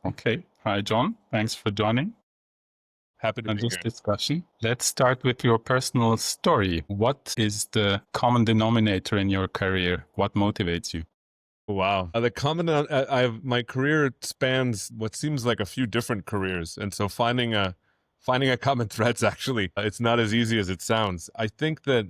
Okay. Hi, John. Thanks for joining Happy to be this here. discussion. Let's start with your personal story. What is the common denominator in your career? What motivates you? Wow. The common, my career spans what seems like a few different careers. And so finding a common thread's actually, it's not as easy as it sounds. I think that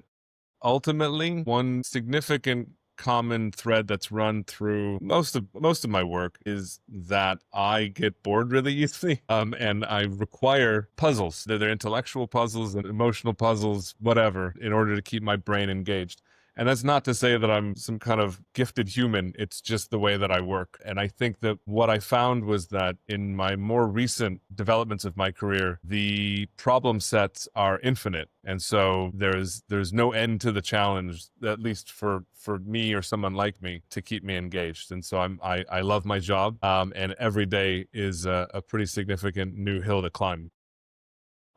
ultimately one significant common thread that's run through most of my work is that I get bored really easily, and I require puzzles. They're intellectual puzzles and emotional puzzles, whatever, in order to keep my brain engaged. And that's not to say that I'm some kind of gifted human. It's just the way that I work. And I think that what I found was that in my more recent developments of my career, the problem sets are infinite. And so there's no end to the challenge, at least for me or someone like me, to keep me engaged. And so I love my job, and every day is a pretty significant new hill to climb.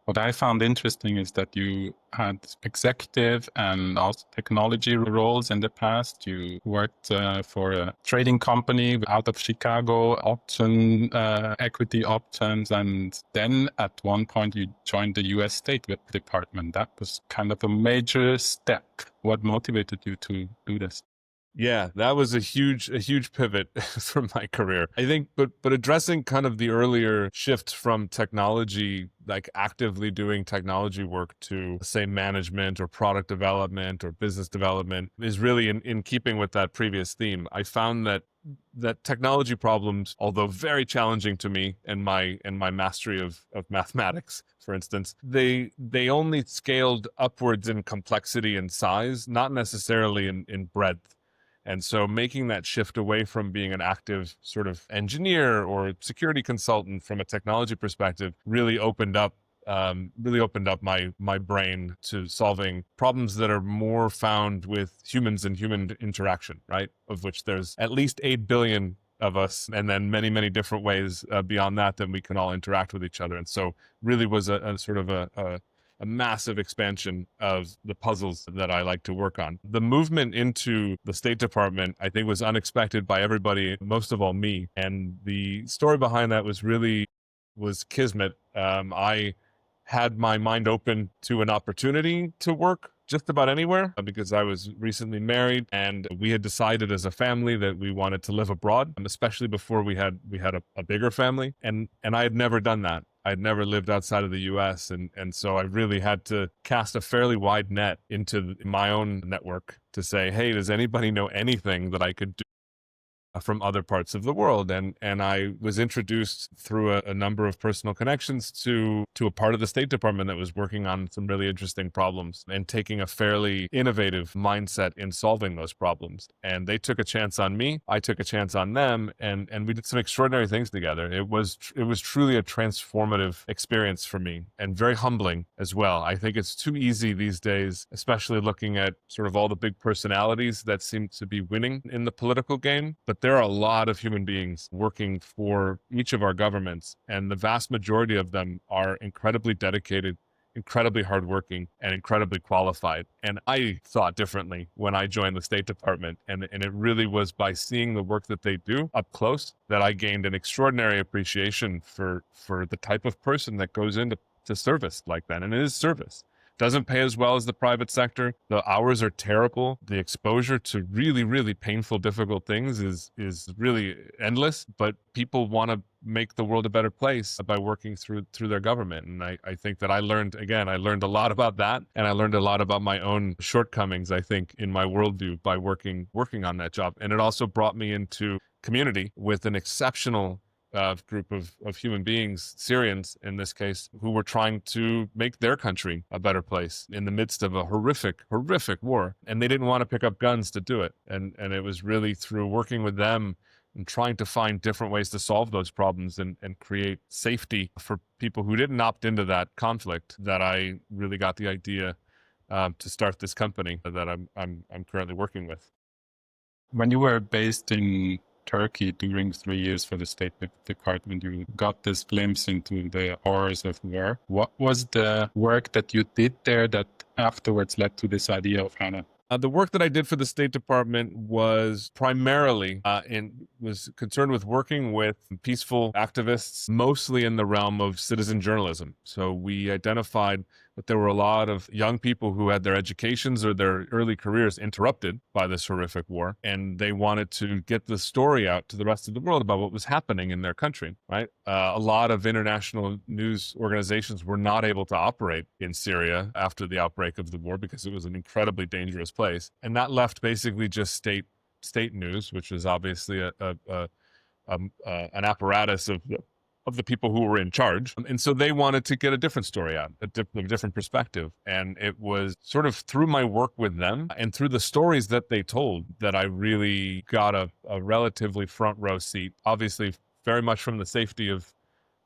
What I found interesting is that you had executive and also technology roles in the past. You worked for a trading company out of Chicago, equity options, and then at one point you joined the US State Department. That was kind of a major step. What motivated you to do this? Yeah, that was a huge pivot for my career. I think, but addressing kind of the earlier shift from technology, like actively doing technology work, to say management or product development or business development, is really in keeping with that previous theme. I found that technology problems, although very challenging to me and my mastery of mathematics, for instance, they only scaled upwards in complexity and size, not necessarily in breadth. And so making that shift away from being an active sort of engineer or security consultant from a technology perspective really opened up my brain to solving problems that are more found with humans and human interaction, right? Of which there's at least 8 billion of us, and then many different ways beyond that we can all interact with each other. And so really was a sort of a massive expansion of the puzzles that I like to work on. The movement into the State Department, I think, was unexpected by everybody, most of all me. And the story behind that was kismet. I had my mind open to an opportunity to work just about anywhere because I was recently married, and we had decided as a family that we wanted to live abroad, especially before we had a bigger family, and I had never done that. I'd never lived outside of the US, and so I really had to cast a fairly wide net into my own network to say, hey, does anybody know anything that I could do from other parts of the world? And I was introduced through a number of personal connections to a part of the State Department that was working on some really interesting problems and taking a fairly innovative mindset in solving those problems. And they took a chance on me, I took a chance on them, and we did some extraordinary things together. It was truly a transformative experience for me, and very humbling as well. I think it's too easy these days, especially looking at sort of all the big personalities that seem to be winning in the political game. But there are a lot of human beings working for each of our governments, and the vast majority of them are incredibly dedicated, incredibly hardworking, and incredibly qualified. And I thought differently when I joined the State Department. And it really was by seeing the work that they do up close that I gained an extraordinary appreciation for the type of person that goes into service like that. And it is service. Doesn't pay as well as the private sector. The hours are terrible. The exposure to really painful, difficult things is really endless. But people want to make the world a better place by working through their government. And I think that I learned a lot about that, and I learned a lot about my own shortcomings, I think, in my worldview by working on that job. And it also brought me into community with an exceptional group of human beings, Syrians in this case, who were trying to make their country a better place in the midst of a horrific war. And they didn't want to pick up guns to do it. And it was really through working with them and trying to find different ways to solve those problems and create safety for people who didn't opt into that conflict that I really got the idea to start this company that I'm currently working with. When you were based in Turkey during 3 years for the State Department, you got this glimpse into the horrors of war. What was the work that you did there that afterwards led to this idea of HANA? The work that I did for the State Department was primarily was concerned with working with peaceful activists, mostly in the realm of citizen journalism. So we identified that there were a lot of young people who had their educations or their early careers interrupted by this horrific war, and they wanted to get the story out to the rest of the world about what was happening in their country, right? A lot of international news organizations were not able to operate in Syria after the outbreak of the war because it was an incredibly dangerous place. And that left basically just state news, which is obviously an apparatus of the people who were in charge. And so they wanted to get a different story out, a different perspective. And it was sort of through my work with them and through the stories that they told that I really got a relatively front row seat, obviously very much from the safety of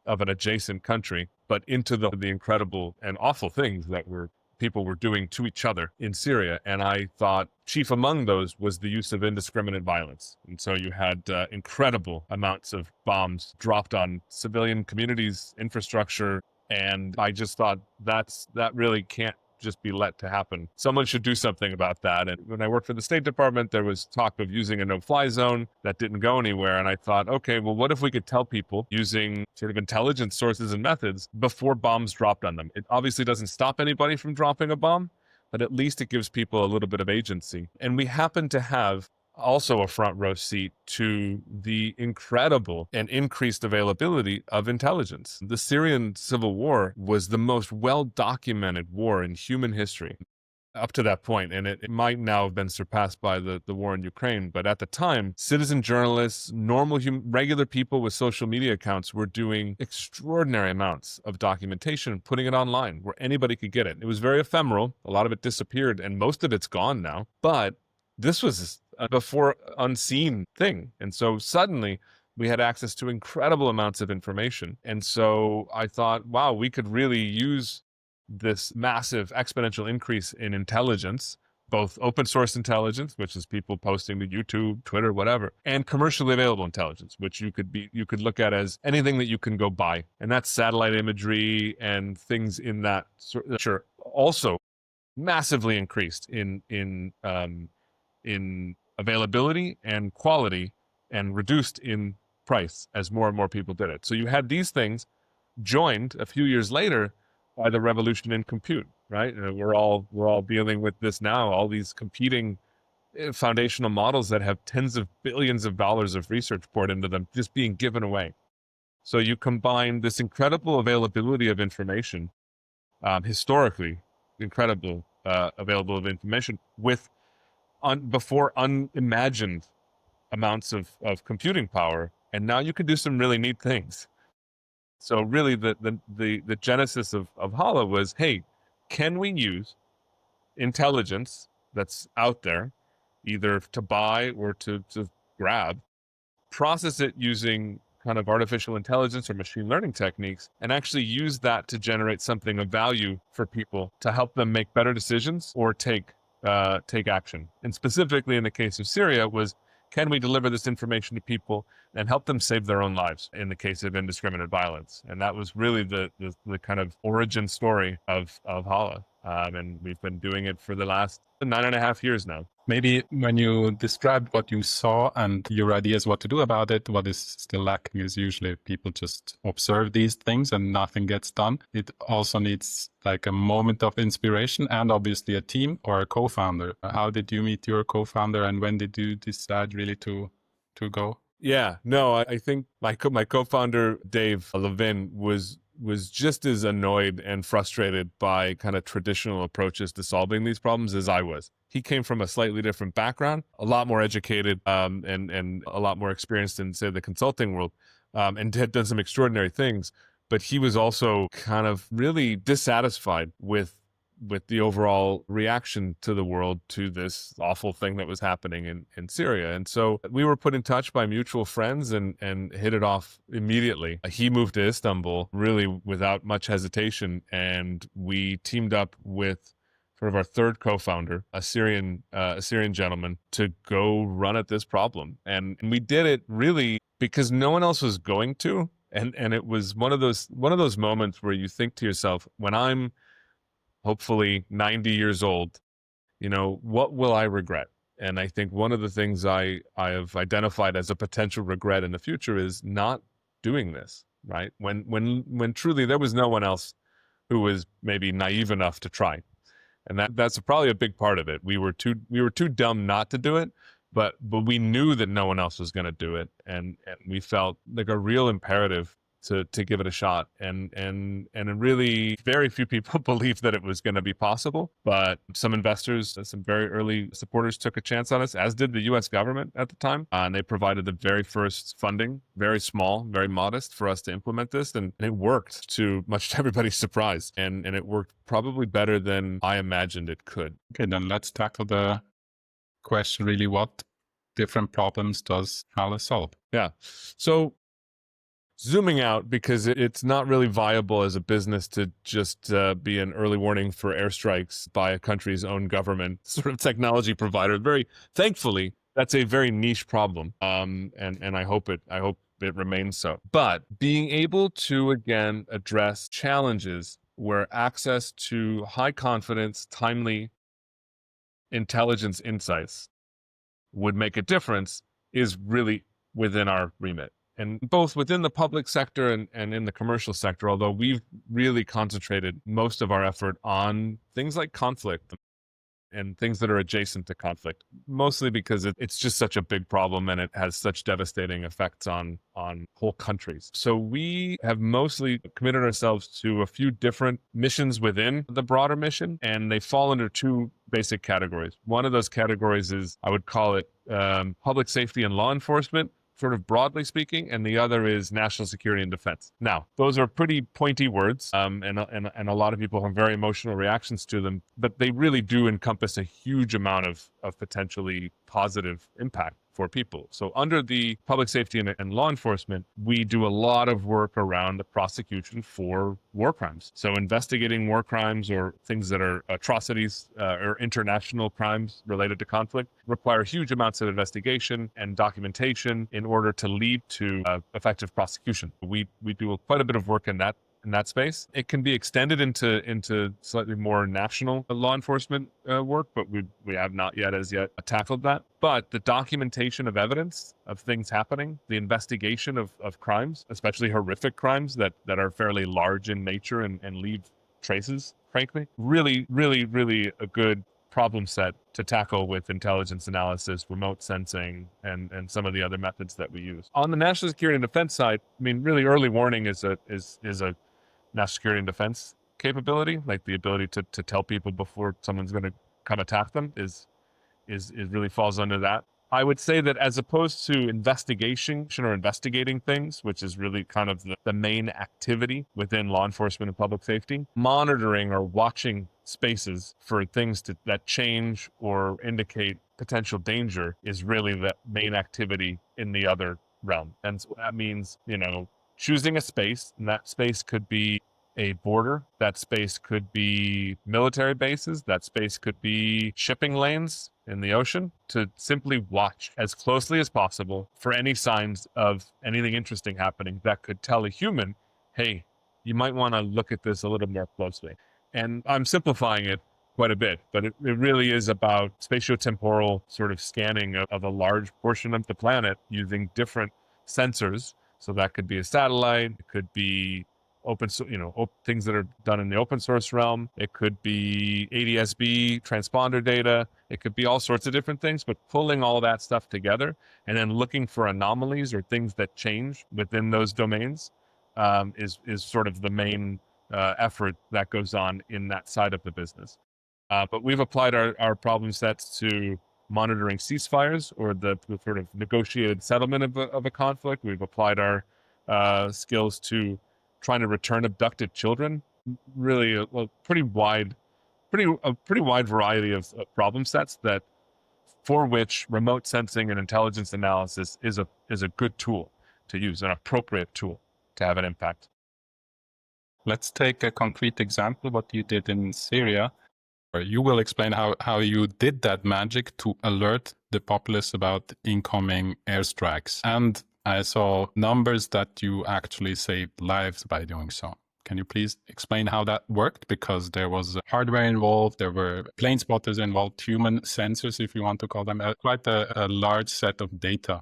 an adjacent country, but into the incredible and awful things that people were doing to each other in Syria. And I thought chief among those was the use of indiscriminate violence. And so you had incredible amounts of bombs dropped on civilian communities, infrastructure. And I just thought that really can't just be let to happen. Someone should do something about that. And when I worked for the State Department, there was talk of using a no-fly zone that didn't go anywhere. And I thought, okay, well, what if we could tell people using sort of intelligence sources and methods before bombs dropped on them? It obviously doesn't stop anybody from dropping a bomb, but at least it gives people a little bit of agency. And we happen to have also a front row seat to the incredible and increased availability of intelligence. The Syrian civil war was the most well-documented war in human history up to that point, and it might now have been surpassed by the war in Ukraine. But at the time, citizen journalists, regular people with social media accounts were doing extraordinary amounts of documentation and putting it online where anybody could get it. It was very ephemeral. A lot of it disappeared, and most of it's gone now. But this was a before unseen thing. And so suddenly we had access to incredible amounts of information. And so I thought, wow, we could really use this massive exponential increase in intelligence, both open source intelligence, which is people posting to YouTube, Twitter, whatever, and commercially available intelligence, which you could look at as anything that you can go buy. And that's satellite imagery and things in that sort, which are also massively increased in availability and quality and reduced in price as more and more people did it. So you had these things joined a few years later by the revolution in compute, right? We're all dealing with this now, all these competing foundational models that have tens of billions of dollars of research poured into them just being given away. So you combine this incredible availability of information, historically incredible available of information, with before unimagined amounts of computing power, and now you can do some really neat things. So really the genesis of Hala was, hey, can we use intelligence that's out there, either to buy or to grab, process it using kind of artificial intelligence or machine learning techniques, and actually use that to generate something of value for people to help them make better decisions or take action. And specifically in the case of Syria was, can we deliver this information to people and help them save their own lives in the case of indiscriminate violence? And that was really the kind of origin story of Hala. And we've been doing it for the last 9.5 years now. Maybe when you described what you saw and your ideas what to do about it, what is still lacking is usually people just observe these things and nothing gets done. It also needs like a moment of inspiration and obviously a team or a co-founder. How did you meet your co-founder and when did you decide really to go? Yeah, no, I think my co-founder, Dave Levin, was just as annoyed and frustrated by kind of traditional approaches to solving these problems as I was. He came from a slightly different background, a lot more educated, and a lot more experienced in, say, the consulting world, and had done some extraordinary things. But he was also kind of really dissatisfied with the overall reaction to the world to this awful thing that was happening in Syria. And so we were put in touch by mutual friends and hit it off immediately. He moved to Istanbul really without much hesitation, and we teamed up with sort of our third co-founder, a Syrian gentleman, to go run at this problem. And we did it really because no one else was going to. And it was one of those moments where you think to yourself, when I'm hopefully 90 years old what will I regret? And I think one of the things I have identified as a potential regret in the future is not doing this, right? When truly there was no one else who was maybe naive enough to try. And that's probably a big part of it. We were too dumb not to do it, but we knew that no one else was going to do it, and we felt like a real imperative to give it a shot. And really very few people believed that it was going to be possible, but some investors, some very early supporters took a chance on us, as did the US government at the time. And they provided the very first funding, very small, very modest, for us to implement this. And it worked, to much to everybody's surprise. And it worked probably better than I imagined it could. Okay, then let's tackle the question really, what different problems does Hala solve? Yeah. So zooming out, because it's not really viable as a business to just be an early warning for airstrikes by a country's own government sort of technology provider. Very thankfully, that's a very niche problem, and I hope it remains so. But being able to again address challenges where access to high confidence, timely intelligence insights would make a difference is really within our remit. And both within the public sector and in the commercial sector, although we've really concentrated most of our effort on things like conflict and things that are adjacent to conflict, mostly because it's just such a big problem and it has such devastating effects on whole countries. So we have mostly committed ourselves to a few different missions within the broader mission, and they fall under two basic categories. One of those categories is, I would call it public safety and law enforcement, sort of broadly speaking, and the other is national security and defense. Now, those are pretty pointy words, and a lot of people have very emotional reactions to them, but they really do encompass a huge amount of potentially positive impact for people. So under the public safety and law enforcement, we do a lot of work around the prosecution for war crimes. So investigating war crimes or things that are atrocities or international crimes related to conflict require huge amounts of investigation and documentation in order to lead to effective prosecution. We do quite a bit of work in that space. It can be extended into slightly more national law enforcement work, but we have not yet tackled that. But the documentation of evidence of things happening, the investigation of crimes, especially horrific crimes that are fairly large in nature and leave traces, frankly, really a good problem set to tackle with intelligence analysis, remote sensing, and some of the other methods that we use. On the national security and defense side, I mean, really early warning is a national security and defense capability, like the ability to tell people before someone's going to come attack them is really falls under that. I would say that as opposed to investigation or investigating things, which is really kind of the main activity within law enforcement and public safety, monitoring or watching spaces for things that change or indicate potential danger is really the main activity in the other realm. And so that means, choosing a space, and that space could be a border, that space could be military bases, that space could be shipping lanes in the ocean, to simply watch as closely as possible for any signs of anything interesting happening that could tell a human, hey, you might want to look at this a little more closely. And I'm simplifying it quite a bit, but it really is about spatiotemporal sort of scanning of a large portion of the planet using different sensors. So that could be a satellite, it could be open, things that are done in the open source realm. It could be ADS-B transponder data. It could be all sorts of different things, but pulling all that stuff together and then looking for anomalies or things that change within those domains is sort of the main effort that goes on in that side of the business. But we've applied our problem sets to monitoring ceasefires or the sort of negotiated settlement of a conflict. We've applied our skills to trying to return abducted children. Really a pretty wide variety of problem sets that for which remote sensing and intelligence analysis is a good tool to use, an appropriate tool to have an impact. Let's take a concrete example, what you did in Syria. You will explain how you did that magic to alert the populace about incoming airstrikes. And I saw numbers that you actually saved lives by doing so. Can you please explain how that worked? Because there was hardware involved, there were plane spotters involved, human sensors, if you want to call them, quite a large set of data.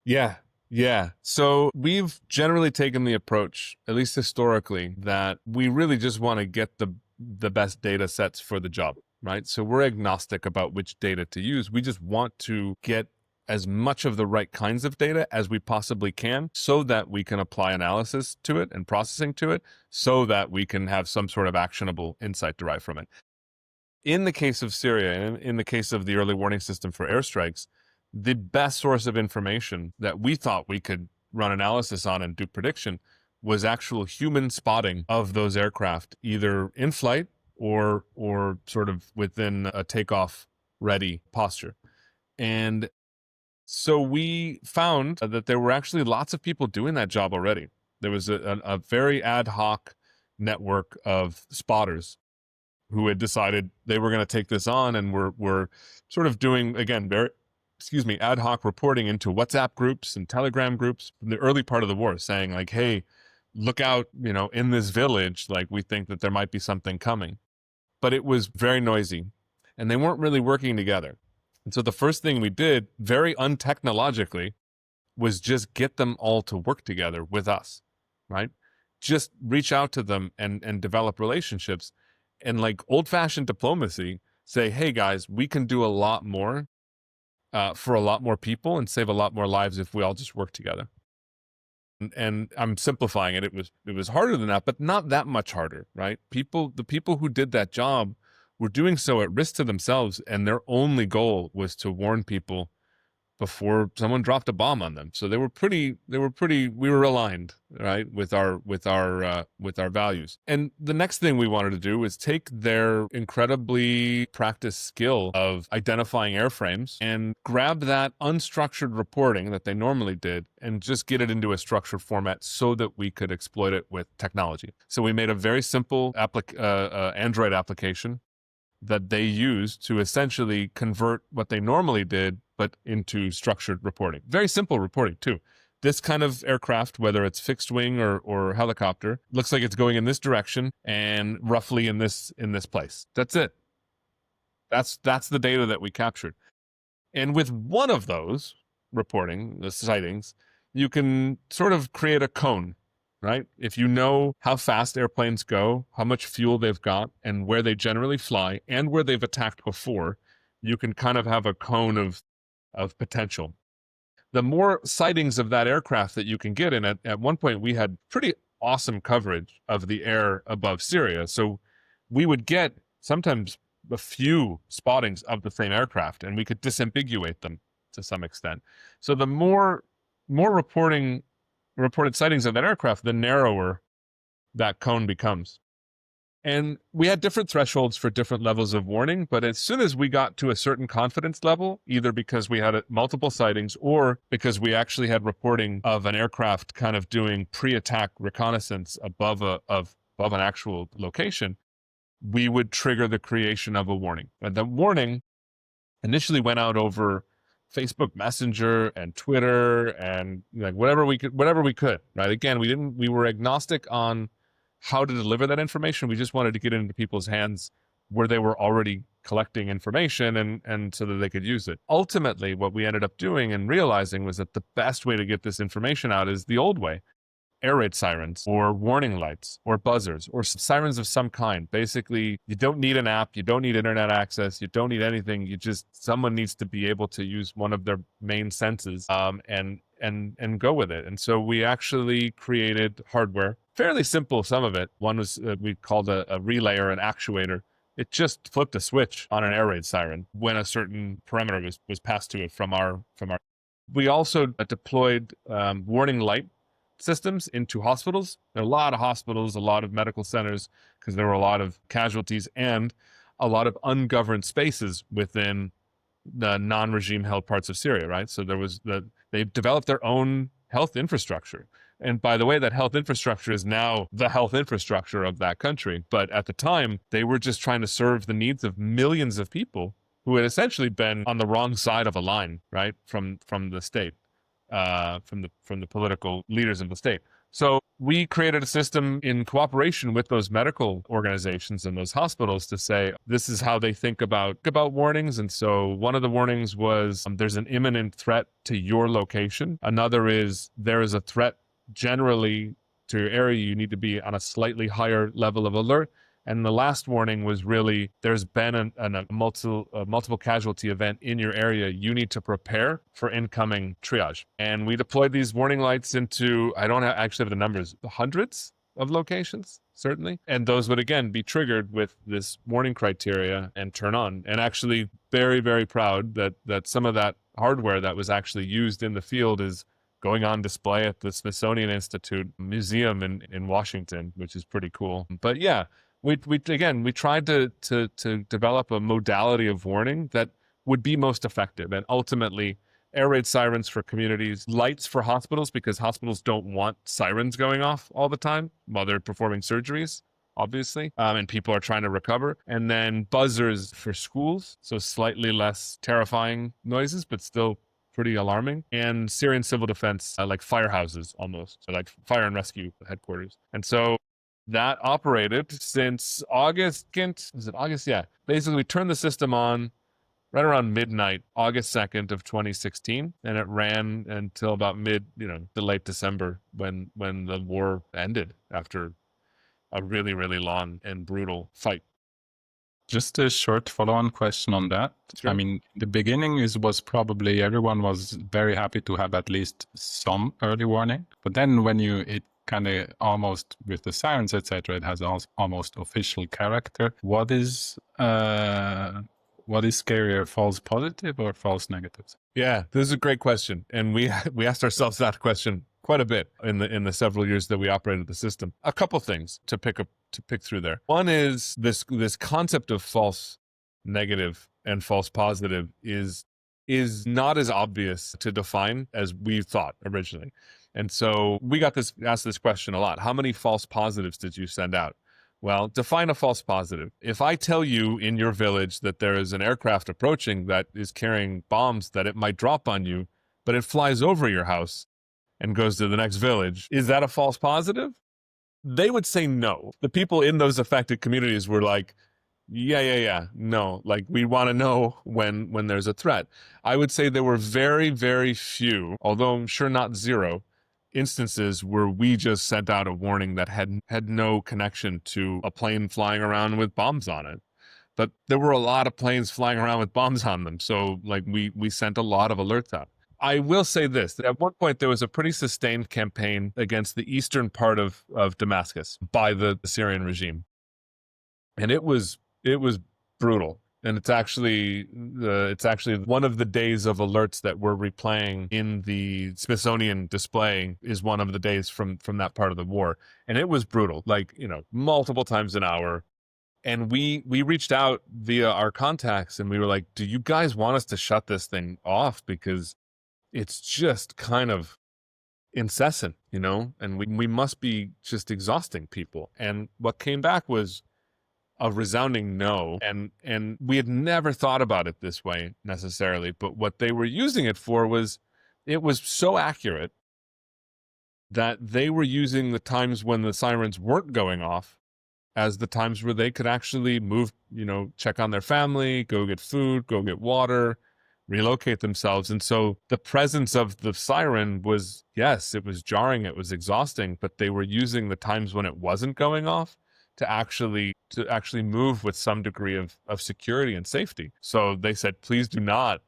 Yeah. Yeah. So we've generally taken the approach, at least historically, that we really just want to get the best data sets for the job, right? So we're agnostic about which data to use. We just want to get as much of the right kinds of data as we possibly can so that we can apply analysis to it and processing to it so that we can have some sort of actionable insight derived from it. In the case of Syria, and in the case of the early warning system for airstrikes, the best source of information that we thought we could run analysis on and do prediction was actual human spotting of those aircraft, either in flight or sort of within a takeoff ready posture. And so we found that there were actually lots of people doing that job already. There was a very ad hoc network of spotters who had decided they were going to take this on and were sort of doing, again, ad hoc reporting into WhatsApp groups and Telegram groups from the early part of the war, saying like, hey, look out, in this village, like we think that there might be something coming. But it was very noisy and they weren't really working together. And so the first thing we did, very untechnologically, was just get them all to work together with us, right? Just reach out to them and develop relationships. And like old-fashioned diplomacy, say, hey guys, we can do a lot more for a lot more people and save a lot more lives if we all just work together. And I'm simplifying it. It was harder than that, but not that much harder, right? The people who did that job were doing so at risk to themselves, and their only goal was to warn people before someone dropped a bomb on them. So we were aligned, right, with our values. And the next thing we wanted to do was take their incredibly practiced skill of identifying airframes and grab that unstructured reporting that they normally did and just get it into a structured format so that we could exploit it with technology. So we made a very simple Android application that they used to essentially convert what they normally did, but into structured reporting. Very simple reporting too. This kind of aircraft, whether it's fixed wing or helicopter, looks like it's going in this direction and roughly in this place. That's it. That's the data that we captured. And with one of those reporting, the sightings, you can sort of create a cone, right? If you know how fast airplanes go, how much fuel they've got, and where they generally fly, and where they've attacked before, you can kind of have a cone of potential. The more sightings of that aircraft that you can get in, at one point we had pretty awesome coverage of the air above Syria. So we would get sometimes a few spottings of the same aircraft, and we could disambiguate them to some extent. So the more reported sightings of that aircraft, the narrower that cone becomes. And we had different thresholds for different levels of warning, but as soon as we got to a certain confidence level, either because we had multiple sightings or because we actually had reporting of an aircraft kind of doing pre-attack reconnaissance above an actual location, we would trigger the creation of a warning. And the warning initially went out over Facebook Messenger and Twitter and like whatever we could, right? Again, we were agnostic on how to deliver that information. We just wanted to get it into people's hands where they were already collecting information and so that they could use it. Ultimately, what we ended up doing and realizing was that the best way to get this information out is the old way. Air raid sirens or warning lights or buzzers or sirens of some kind. Basically, you don't need an app, you don't need internet access, you don't need anything. Someone needs to be able to use one of their main senses and go with it. And so we actually created hardware, fairly simple, some of it. One was we called a relay or an actuator. It just flipped a switch on an air raid siren when a certain parameter was passed to it from our. We also deployed warning light systems into hospitals. There are a lot of hospitals, a lot of medical centers, because there were a lot of casualties and a lot of ungoverned spaces within the non-regime held parts of Syria, right? So they developed their own health infrastructure. And by the way, that health infrastructure is now the health infrastructure of that country. But at the time, they were just trying to serve the needs of millions of people who had essentially been on the wrong side of a line, right? From the state. From the political leaders of the state. So we created a system in cooperation with those medical organizations and those hospitals to say, this is how they think about warnings. And so one of the warnings was there's an imminent threat to your location. Another is there is a threat generally to your area. You need to be on a slightly higher level of alert. And the last warning was really, there's been a multiple casualty event in your area. You need to prepare for incoming triage. And we deployed these warning lights into, I don't actually have the numbers, hundreds of locations, certainly. And those would, again, be triggered with this warning criteria and turn on. And actually very, very proud that some of that hardware that was actually used in the field is going on display at the Smithsonian Institute Museum in Washington, which is pretty cool. But yeah, we tried to develop a modality of warning that would be most effective, and ultimately air raid sirens for communities, lights for hospitals, because hospitals don't want sirens going off all the time while they're performing surgeries, obviously, and people are trying to recover, and then buzzers for schools, so slightly less terrifying noises, but still pretty alarming, and Syrian civil defense, like firehouses almost, so like fire and rescue headquarters. And so that operated since August. Was it August? Yeah. Basically, we turned the system on right around midnight, August 2nd of 2016, and it ran until about the late December when the war ended after a really, really long and brutal fight. Just a short follow-on question on that. Sure. I mean, the beginning was probably everyone was very happy to have at least some early warning, but then when it kind of almost with the sirens, etc., it has almost official character. What is scarier, false positive or false negatives? Yeah, this is a great question, and we asked ourselves that question quite a bit in the several years that we operated the system. A couple things to pick through there. One is this concept of false negative and false positive is not as obvious to define as we thought originally. And so we asked this question a lot. How many false positives did you send out? Well, define a false positive. If I tell you in your village that there is an aircraft approaching that is carrying bombs that it might drop on you, but it flies over your house and goes to the next village, is that a false positive? They would say no. The people in those affected communities were like, yeah, no, like we want to know when there's a threat. I would say there were very, very few, although I'm sure not zero, instances where we just sent out a warning that had no connection to a plane flying around with bombs on it. But there were a lot of planes flying around with bombs on them. So like we sent a lot of alerts out. I will say this, that at one point there was a pretty sustained campaign against the eastern part of Damascus by the Syrian regime. And it was brutal. And it's actually one of the days of alerts that we're replaying in the Smithsonian display is one of the days from that part of the war. And it was brutal, like, multiple times an hour. And we reached out via our contacts and we were like, do you guys want us to shut this thing off? Because it's just kind of incessant, and we must be just exhausting people. And what came back was a resounding no. And we had never thought about it this way necessarily, but what they were using it for was, it was so accurate that they were using the times when the sirens weren't going off as the times where they could actually move, check on their family, go get food, go get water, relocate themselves. And so the presence of the siren was, yes, it was jarring, it was exhausting, but they were using the times when it wasn't going off to actually move with some degree of security and safety. So they said, please do not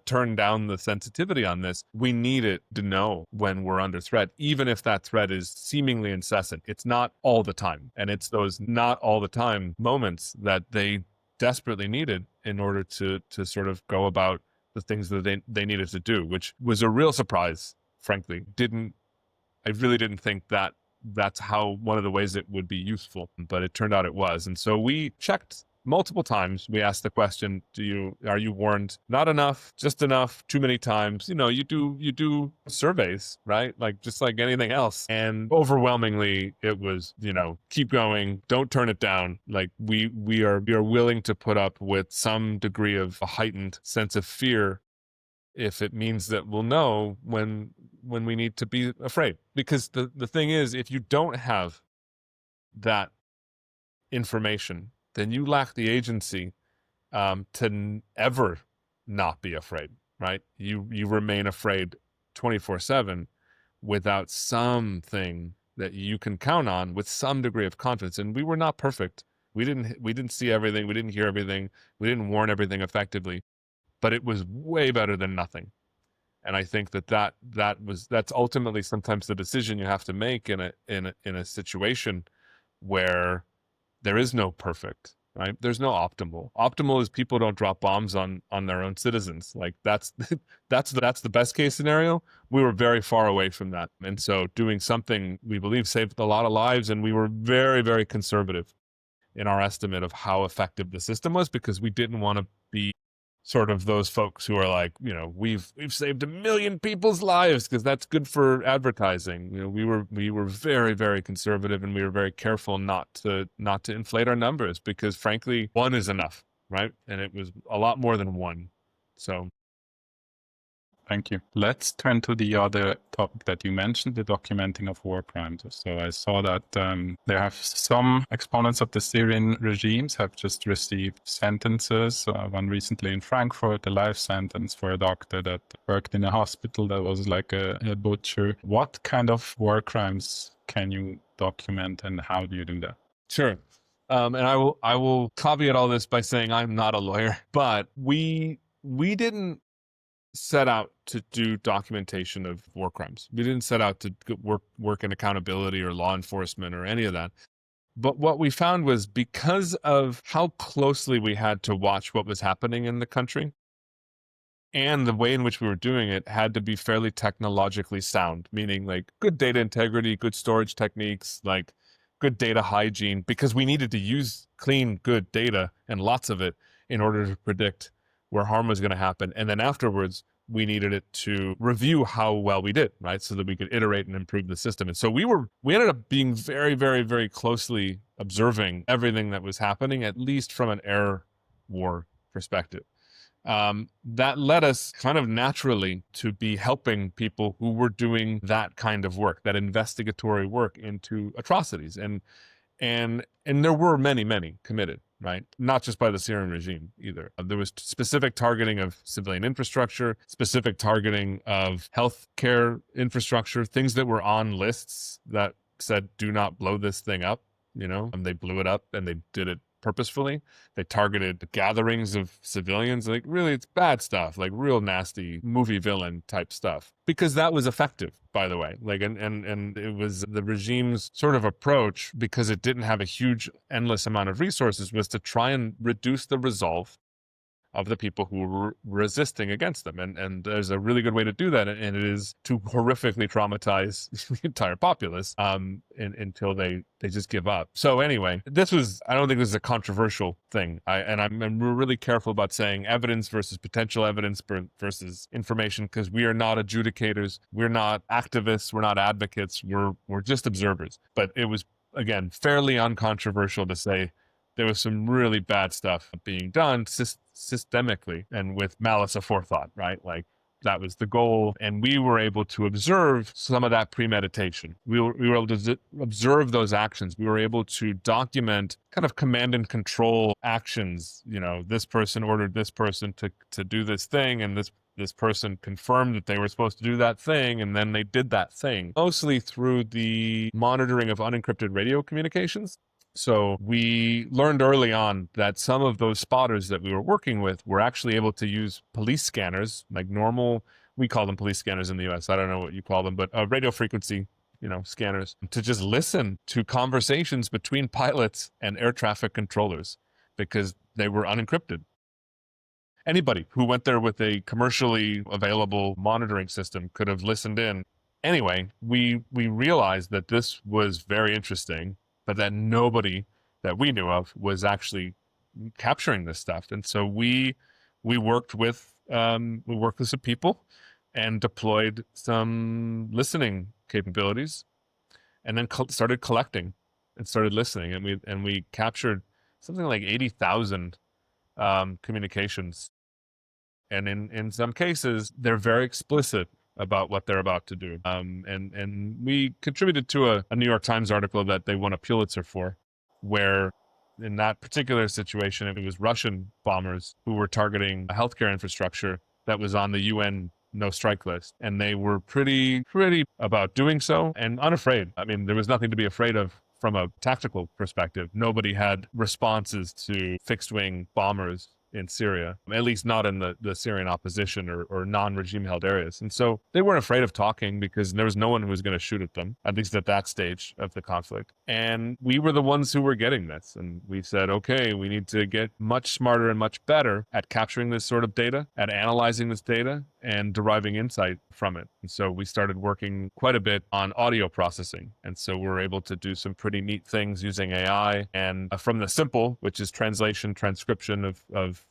turn down the sensitivity on this. We need it to know when we're under threat, even if that threat is seemingly incessant. It's not all the time. And it's those not all the time moments that they desperately needed in order to sort of go about the things that they needed to do, which was a real surprise, frankly. I really didn't think that that's how one of the ways it would be useful, but it turned out it was. And so we checked multiple times. We asked the question, are you warned? Not enough, just enough, too many times. You do surveys, right? Like just like anything else. And overwhelmingly it was, keep going, don't turn it down. Like we are willing to put up with some degree of a heightened sense of fear if it means that we'll know when we need to be afraid. Because the thing is, if you don't have that information, then you lack the agency to ever not be afraid, right? You remain afraid 24/7 without something that you can count on with some degree of confidence. And we were not perfect. We didn't see everything. We didn't hear everything. We didn't warn everything effectively, but it was way better than nothing. And I think that's ultimately sometimes the decision you have to make in a situation where there is no perfect, right? There's no optimal. Optimal is people don't drop bombs on their own citizens. Like that's that's the best case scenario. We were very far away from that. And so doing something we believe saved a lot of lives, and we were very, very conservative in our estimate of how effective the system was, because we didn't want to be sort of those folks who are like, we've saved 1 million people's lives because that's good for advertising. We were very, very conservative, and we were very careful not to inflate our numbers, because frankly, one is enough, right? And it was a lot more than one. So Thank you. Let's turn to the other topic that you mentioned, the documenting of war crimes. So I saw that there have some exponents of the Syrian regimes have just received sentences. One recently in Frankfurt, a life sentence for a doctor that worked in a hospital that was like a butcher. What kind of war crimes can you document, and how do you do that? sure. And I will caveat all this by saying I'm not a lawyer, but we didn't set out to do documentation of war crimes. We didn't set out to work in accountability or law enforcement or any of that. But what we found was, because of how closely we had to watch what was happening in the country, and the way in which we were doing it had to be fairly technologically sound, meaning like good data integrity, good storage techniques, like good data hygiene, because we needed to use clean, good data and lots of it in order to predict where harm was going to happen. And then afterwards, we needed it to review how well we did, right? So that we could iterate and improve the system. And so we ended up being very, very, very closely observing everything that was happening, at least from an air war perspective. That led us kind of naturally to be helping people who were doing that kind of work, that investigatory work into atrocities. And there were many committed, right? Not just by the Syrian regime either. There was specific targeting of civilian infrastructure, specific targeting of healthcare infrastructure, things that were on lists that said, do not blow this thing up, and they blew it up, and they did it purposefully. They targeted gatherings of civilians. Like, really, it's bad stuff, like real nasty movie villain type stuff, because that was effective, by the way. Like, and it was the regime's sort of approach, because it didn't have a huge, endless amount of resources, was to try and reduce the resolve of the people who were resisting against them. And there's a really good way to do that, and it is to horrifically traumatize the entire populace until they just give up. So anyway, I don't think this is a controversial thing. I'm really careful about saying evidence versus potential evidence versus information, because we are not adjudicators, we're not activists, we're not advocates, we're just observers. But it was, again, fairly uncontroversial to say there was some really bad stuff being done systemically and with malice aforethought, right? Like, that was the goal. And we were able to observe some of that premeditation. We were able to observe those actions. We were able to document kind of command and control actions. This person ordered this person to do this thing, and this person confirmed that they were supposed to do that thing, and then they did that thing, mostly through the monitoring of unencrypted radio communications. So we learned early on that some of those spotters that we were working with were actually able to use police scanners, like normal, we call them police scanners in the US. I don't know what you call them, but radio frequency, scanners, to just listen to conversations between pilots and air traffic controllers, because they were unencrypted. Anybody who went there with a commercially available monitoring system could have listened in. Anyway, we realized that this was very interesting, but that nobody that we knew of was actually capturing this stuff. And so we worked with some people and deployed some listening capabilities, and then started collecting and started listening. And we captured something like 80,000 communications. And in some cases, they're very explicit about what they're about to do. And we contributed to a New York Times article that they won a Pulitzer for, where in that particular situation, it was Russian bombers who were targeting a healthcare infrastructure that was on the UN no strike list. And they were pretty about doing so and unafraid. I mean, there was nothing to be afraid of from a tactical perspective. Nobody had responses to fixed wing bombers in Syria, at least not in the Syrian opposition or non-regime held areas. And so they weren't afraid of talking because there was no one who was going to shoot at them, at least at that stage of the conflict. And we were the ones who were getting this. And we said, okay, we need to get much smarter and much better at capturing this sort of data, at analyzing this data and deriving insight from it. And so we started working quite a bit on audio processing. And so we're able to do some pretty neat things using AI, and from the simple, which is translation, transcription of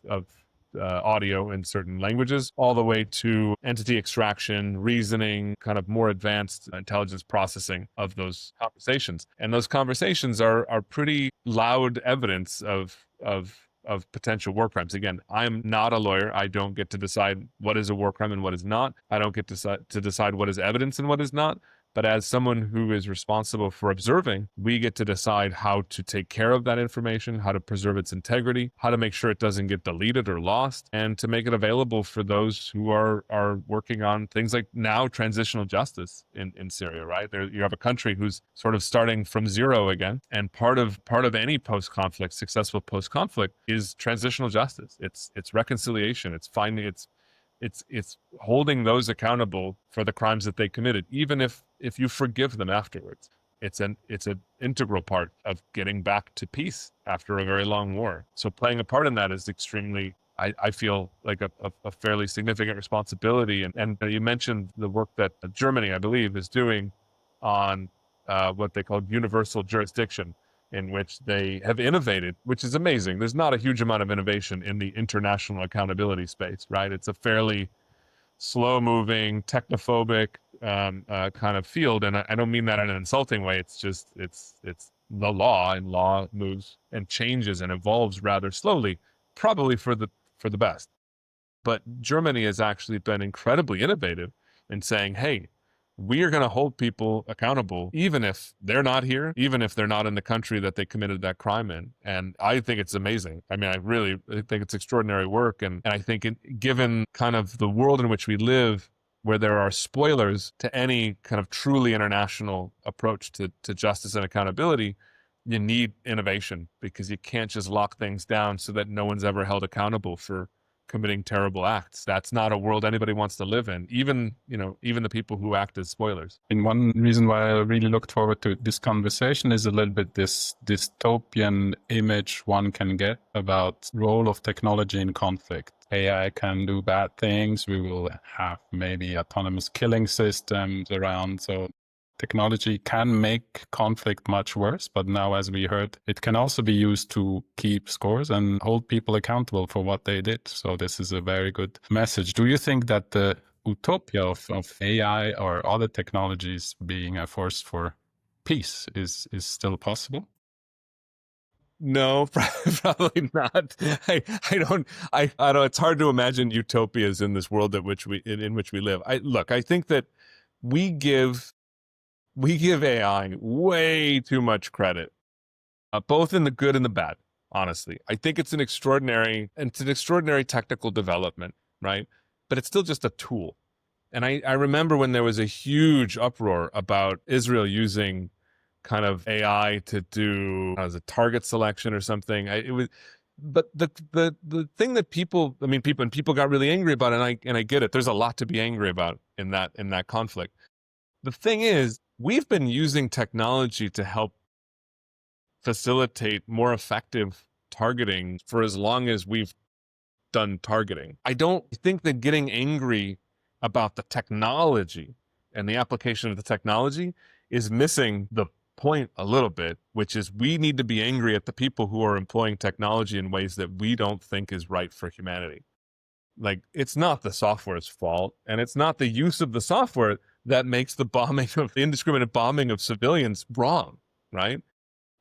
audio in certain languages, all the way to entity extraction, reasoning, kind of more advanced intelligence processing of those conversations. And those conversations are pretty loud evidence of potential war crimes. Again, I'm not a lawyer. I don't get to decide what is a war crime and what is not. I don't get to decide what is evidence and what is not. But as someone who is responsible for observing, we get to decide how to take care of that information, how to preserve its integrity, how to make sure it doesn't get deleted or lost, and to make it available for those who are working on things like now transitional justice in Syria, right? You have a country who's sort of starting from zero again. And part of any post-conflict, successful post-conflict, is transitional justice. It's reconciliation. It's finding it's holding those accountable for the crimes that they committed, even if you forgive them afterwards. It's an integral part of getting back to peace after a very long war. So playing a part in that is extremely, I feel like a fairly significant responsibility. And you mentioned the work that Germany, I believe, is doing on what they call universal jurisdiction, in which they have innovated, which is amazing. There's not a huge amount of innovation in the international accountability space, right? It's a fairly slow-moving, technophobic kind of field, and I don't mean that in an insulting way. It's just it's the law, and law moves and changes and evolves rather slowly, probably for the best. But Germany has actually been incredibly innovative in saying, hey, we are going to hold people accountable, even if they're not here, even if they're not in the country that they committed that crime in. And I think it's amazing. I mean, I think it's extraordinary work. And I think given kind of the world in which we live, where there are spoilers to any kind of truly international approach to justice and accountability, you need innovation, because you can't just lock things down so that no one's ever held accountable for committing terrible acts. That's not a world anybody wants to live in, even the people who act as spoilers. And one reason why I really looked forward to this conversation is a little bit this dystopian image one can get about role of technology in conflict. AI can do bad things. We will have maybe autonomous killing systems around. So technology can make conflict much worse, but now, as we heard, it can also be used to keep scores and hold people accountable for what they did. So this is a very good message. Do you think that the utopia of AI or other technologies being a force for peace is still possible? No, probably not. I don't. It's hard to imagine utopias in this world in which we live. I think that we give AI way too much credit, both in the good and the bad, honestly. I think it's an extraordinary technical development, right? But it's still just a tool. And I remember when there was a huge uproar about Israel using kind of AI to do as a target selection or something. But the thing that people got really angry about, and I get it. There's a lot to be angry about in that conflict. The thing is, we've been using technology to help facilitate more effective targeting for as long as we've done targeting. I don't think that getting angry about the technology and the application of the technology is missing the point a little bit, which is we need to be angry at the people who are employing technology in ways that we don't think is right for humanity. Like, it's not the software's fault, and it's not the use of the software that makes the indiscriminate bombing of civilians wrong, right?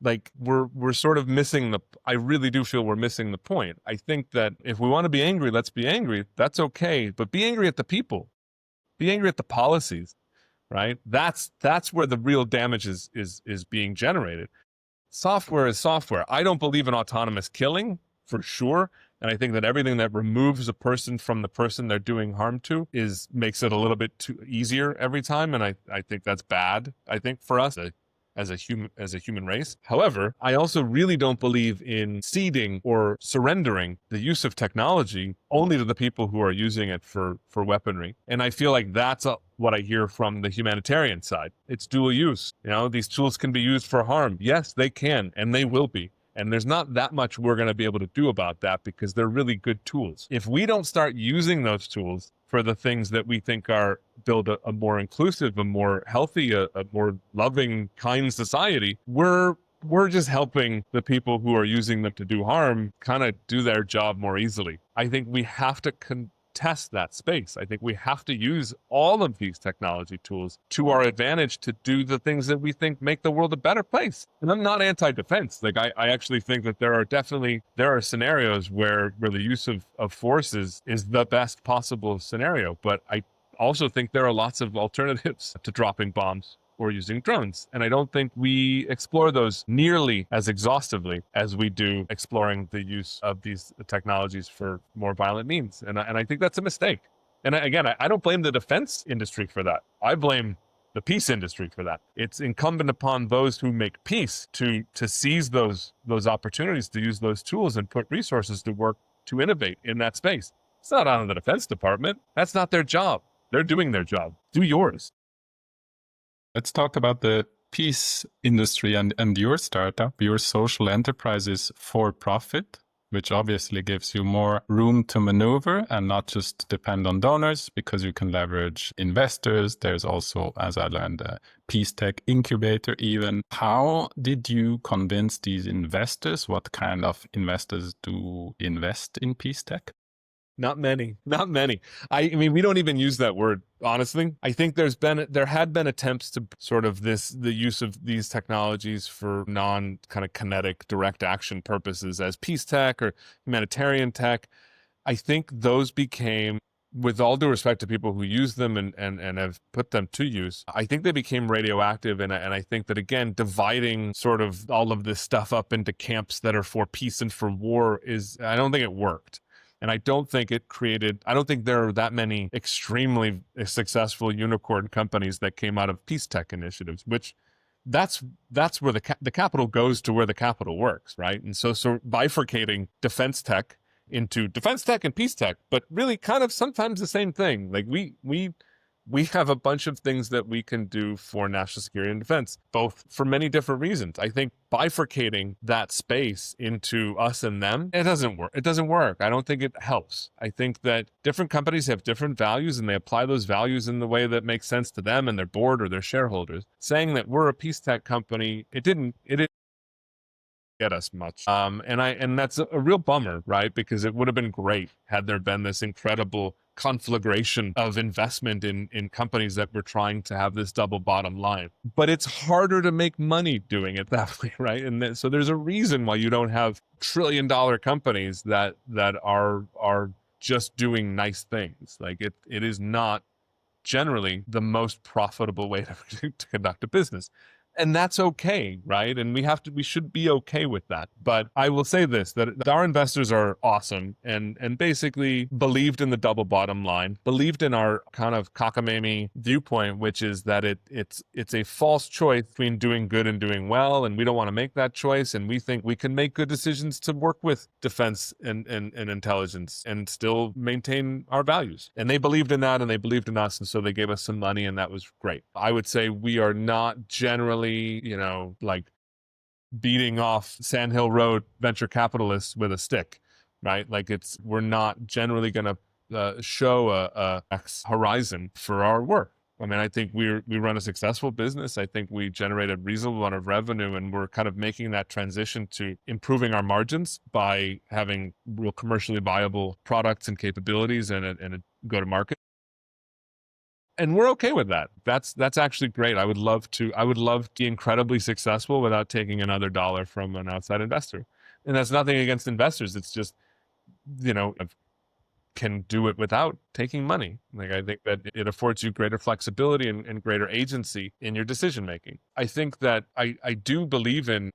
Like, we're sort of missing I really do feel we're missing the point. I think that if we want to be angry, let's be angry. That's okay. But be angry at the people. Be angry at the policies, right? That's where the real damage is being generated. Software is software. I don't believe in autonomous killing for sure. And I think that everything that removes a person from the person they're doing harm to makes it a little bit too easier every time. And I think that's bad, I think, for us as a human race. However, I also really don't believe in ceding or surrendering the use of technology only to the people who are using it for weaponry. And I feel like that's what I hear from the humanitarian side. It's dual use. You know, these tools can be used for harm. Yes, they can, and they will be. And there's not that much we're going to be able to do about that because they're really good tools. If we don't start using those tools for the things that we think build a more inclusive, a more healthy, a more loving, kind society, we're just helping the people who are using them to do harm kind of do their job more easily. I think we have to contest that space. I think we have to use all of these technology tools to our advantage to do the things that we think make the world a better place. And I'm not anti-defense. Like I actually think that there are scenarios where the use of force is the best possible scenario. But I also think there are lots of alternatives to dropping bombs or using drones. And I don't think we explore those nearly as exhaustively as we do exploring the use of these technologies for more violent means. And I think that's a mistake. And I don't blame the defense industry for that. I blame the peace industry for that. It's incumbent upon those who make peace to seize those opportunities, to use those tools and put resources to work to innovate in that space. It's not on the Defense Department. That's not their job. They're doing their job. Do yours. Let's talk about the peace industry and your startup. Your social enterprise is for profit, which obviously gives you more room to maneuver and not just depend on donors because you can leverage investors. There's also, as I learned, a peace tech incubator even. How did you convince these investors? What kind of investors do invest in peace tech? Not many. I mean, we don't even use that word, honestly. I think there had been attempts to sort of the use of these technologies for non kind of kinetic direct action purposes as peace tech or humanitarian tech. I think those became, with all due respect to people who use them and have put them to use, I think they became radioactive. And I think that, again, dividing sort of all of this stuff up into camps that are for peace and for war I don't think it worked. And I don't think there are that many extremely successful unicorn companies that came out of peace tech initiatives, which that's where the capital goes to where the capital works, right? And so bifurcating defense tech into defense tech and peace tech, but really kind of sometimes the same thing. Like we have a bunch of things that we can do for national security and defense, both for many different reasons. I think bifurcating that space into us and them, it doesn't work. It doesn't work. I don't think it helps. I think that different companies have different values and they apply those values in the way that makes sense to them and their board or their shareholders. Saying that we're a peace tech company, it didn't get us much. And that's a real bummer, right? Because it would have been great had there been this incredible conflagration of investment in companies that were trying to have this double bottom line. But it's harder to make money doing it that way, right? And so there's a reason why you don't have trillion-dollar companies that are just doing nice things. Like it is not generally the most profitable way to conduct a business. And that's okay, right? And we should be okay with that. But I will say this, that our investors are awesome and basically believed in the double bottom line, believed in our kind of cockamamie viewpoint, which is that it's a false choice between doing good and doing well. And we don't want to make that choice. And we think we can make good decisions to work with defense and intelligence and still maintain our values. And they believed in that and they believed in us. And so they gave us some money and that was great. I would say we are not generally, like beating off Sandhill Road venture capitalists with a stick, right? Like we're not generally going to show a horizon for our work. I mean, I think we run a successful business. I think we generate a reasonable amount of revenue, and we're kind of making that transition to improving our margins by having real commercially viable products and capabilities and a go-to-market. And we're okay with that. That's actually great. I would love to be incredibly successful without taking another dollar from an outside investor. And that's nothing against investors. It's just, can do it without taking money. Like, I think that it affords you greater flexibility and greater agency in your decision making. I think that I do believe in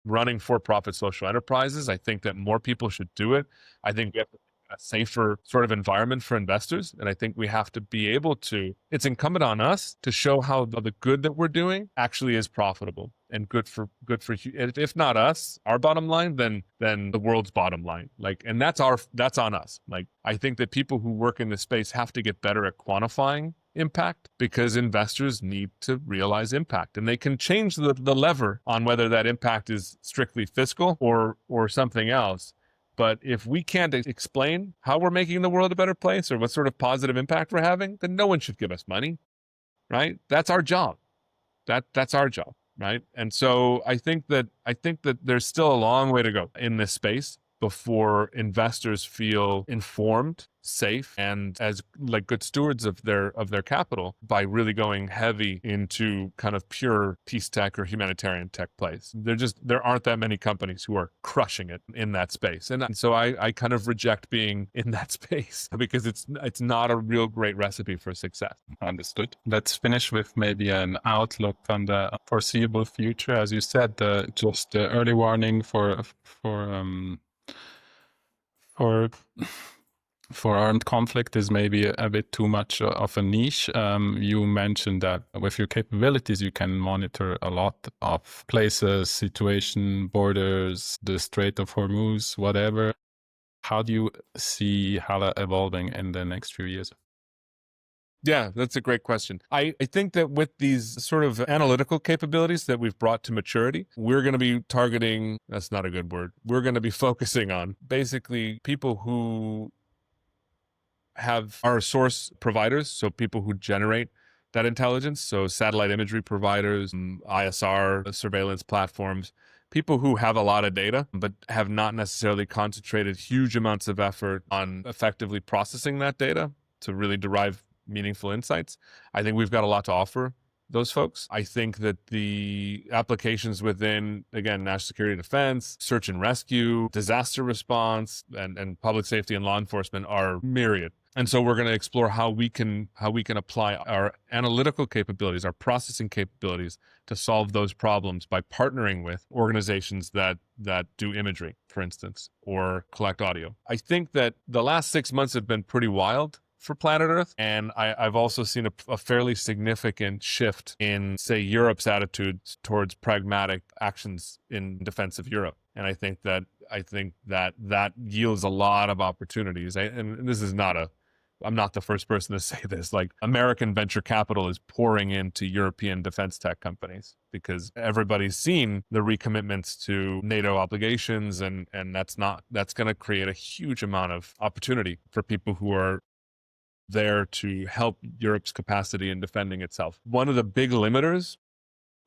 running for-profit social enterprises. I think that more people should do it. I think we have a safer sort of environment for investors. And I think we have to be able to, it's incumbent on us to show how the good that we're doing actually is profitable and good for, if not us, our bottom line, then the world's bottom line. Like, and that's on us. Like, I think that people who work in this space have to get better at quantifying impact, because investors need to realize impact, and they can change the lever on whether that impact is strictly fiscal or something else. But if we can't explain how we're making the world a better place or what sort of positive impact we're having, then no one should give us money, right? That's our job. That's our job, right? And so I think that there's still a long way to go in this space before investors feel informed, safe, and as like good stewards of their capital by really going heavy into kind of pure peace tech or humanitarian tech plays. There aren't that many companies who are crushing it in that space. And so I kind of reject being in that space because it's not a real great recipe for success. Understood. Let's finish with maybe an outlook on the foreseeable future. As you said, just the early warning for armed conflict is maybe a bit too much of a niche. You mentioned that with your capabilities, you can monitor a lot of places, situation, borders, the Strait of Hormuz, whatever. How do you see Hala evolving in the next few years? Yeah, that's a great question. I think that with these sort of analytical capabilities that we've brought to maturity, we're going to be targeting, that's not a good word, we're going to be focusing on basically people who have our source providers, so people who generate that intelligence, so satellite imagery providers, ISR surveillance platforms, people who have a lot of data but have not necessarily concentrated huge amounts of effort on effectively processing that data to really derive meaningful insights. I think we've got a lot to offer those folks. I think that the applications within, again, national security defense, search and rescue, disaster response, and public safety and law enforcement are myriad. And so we're going to explore how we can apply our analytical capabilities, our processing capabilities to solve those problems by partnering with organizations that do imagery, for instance, or collect audio. I think that the last 6 months have been pretty wild for planet Earth. And I've also seen a fairly significant shift in, say, Europe's attitudes towards pragmatic actions in defense of Europe. And I think that yields a lot of opportunities. And this is I'm not the first person to say this. Like, American venture capital is pouring into European defense tech companies because everybody's seen the recommitments to NATO obligations, and that's going to create a huge amount of opportunity for people who are there to help Europe's capacity in defending itself. One of the big limiters,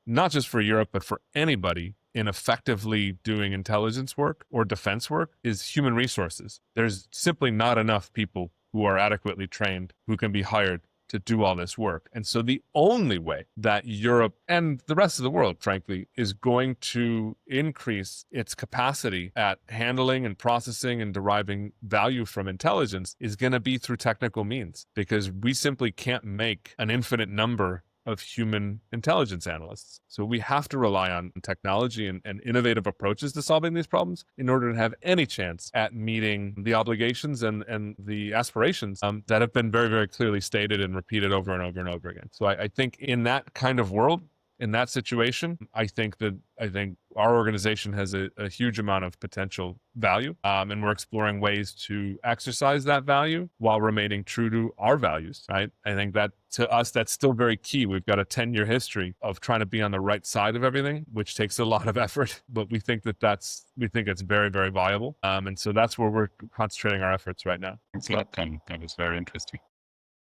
not just for Europe, but for anybody in effectively doing intelligence work or defense work, is human resources. There's simply not enough people who are adequately trained who can be hired to do all this work. And so the only way that Europe and the rest of the world, frankly, is going to increase its capacity at handling and processing and deriving value from intelligence is going to be through technical means, because we simply can't make an infinite number of human intelligence analysts. So we have to rely on technology and innovative approaches to solving these problems in order to have any chance at meeting the obligations and the aspirations that have been very, very clearly stated and repeated over and over and over again. So I think in that kind of world, in that situation, I think our organization has a huge amount of potential value, and we're exploring ways to exercise that value while remaining true to our values, right? I think that to us, that's still very key. We've got a 10-year history of trying to be on the right side of everything, which takes a lot of effort, but we think it's very, very viable. And so that's where we're concentrating our efforts right now. Thanks a lot, Ken. That was very interesting.